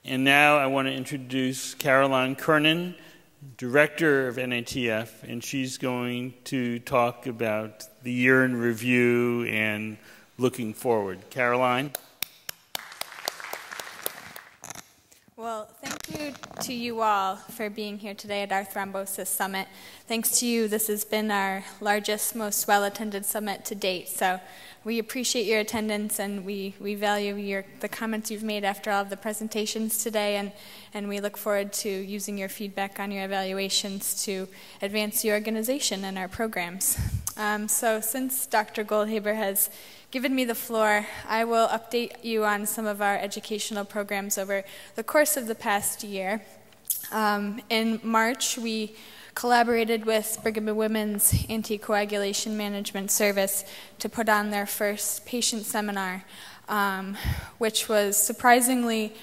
And now I want to introduce Carolyn Kernan, Director of NATF, and she's going to talk about the year in review and looking forward. Carolyn? Well, thank you to you all for being here today at our Thrombosis Summit. Thanks to you, this has been our largest, most well-attended summit to date. So we appreciate your attendance, and we value the comments you've made after all of the presentations today, and we look forward to using your feedback on your evaluations to advance the organization and our programs. So since Dr. Goldhaber has given me the floor, I will update you on some of our educational programs over the course of the past year. In March, we collaborated with Brigham and Women's Anticoagulation Management Service to put on their first patient seminar, which was surprisingly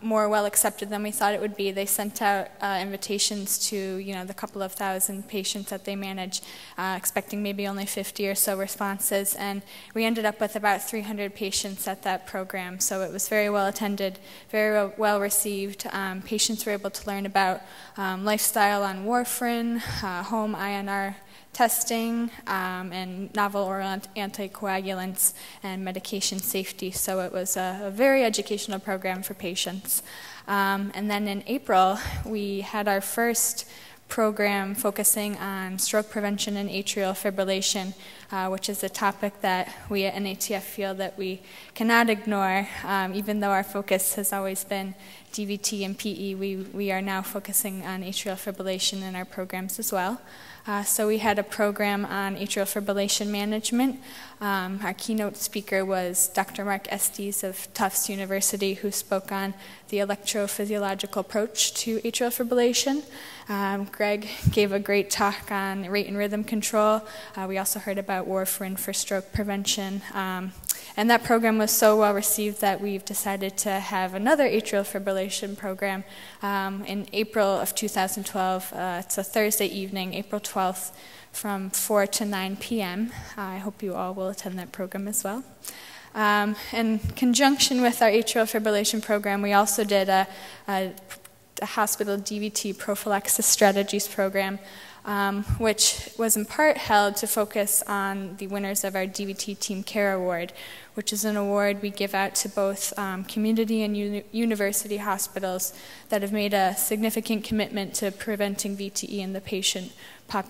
more well accepted than we thought it would be. They sent out invitations to the couple of thousand patients that they manage, expecting maybe only 50 or so responses, and we ended up with about 300 patients at that program. So it was very well attended, very well received. Patients were able to learn about lifestyle on warfarin, home INR testing, and novel oral anticoagulants and medication safety. So it was a very educational program for patients. And then in April, we had our first program focusing on stroke prevention and atrial fibrillation, which is a topic that we at NATF feel that we cannot ignore. Even though our focus has always been DVT and PE, we are now focusing on atrial fibrillation in our programs as well. So we had a program on atrial fibrillation management. Our keynote speaker was Dr. Mark Estes of Tufts University, who spoke on the electrophysiological approach to atrial fibrillation. Greg gave a great talk on rate and rhythm control. We also heard about warfarin for stroke prevention. And that program was so well received that we've decided to have another atrial fibrillation program in April of 2012. It's a Thursday evening, April 12th, from 4 to 9 p.m. I hope you all will attend that program as well. In conjunction with our atrial fibrillation program, we also did a hospital DVT prophylaxis strategies program, which was in part held to focus on the winners of our DVT Team Care Award, which is an award we give out to both community and university hospitals that have made a significant commitment to preventing VTE in the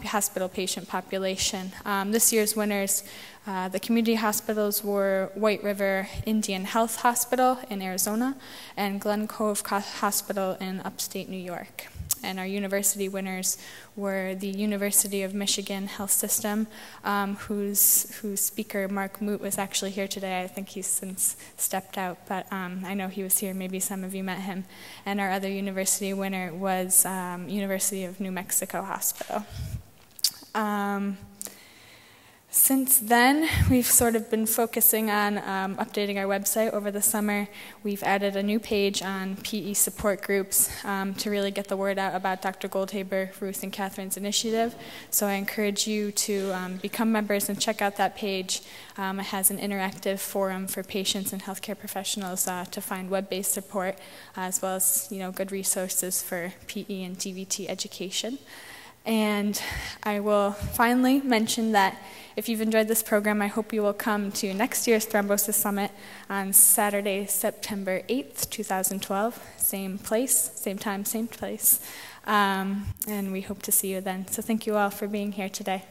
hospital patient population. This year's winners, the community hospitals, were White River Indian Health Hospital in Arizona and Glen Cove Hospital in upstate New York. And our university winners were the University of Michigan Health System, whose speaker, Mark Moot, was actually here today. I think he's since stepped out, but I know he was here. Maybe some of you met him. And our other university winner was University of New Mexico Hospital. Since then, we've sort of been focusing on updating our website over the summer. We've added a new page on PE support groups to really get the word out about Dr. Goldhaber, Ruth, and Catherine's initiative. So I encourage you to become members and check out that page. It has an interactive forum for patients and healthcare professionals to find web-based support, as well as good resources for PE and DVT education. And I will finally mention that if you've enjoyed this program, I hope you will come to next year's Thrombosis Summit on Saturday, September 8th, 2012. Same place, same time, same place. And we hope to see you then. So thank you all for being here today.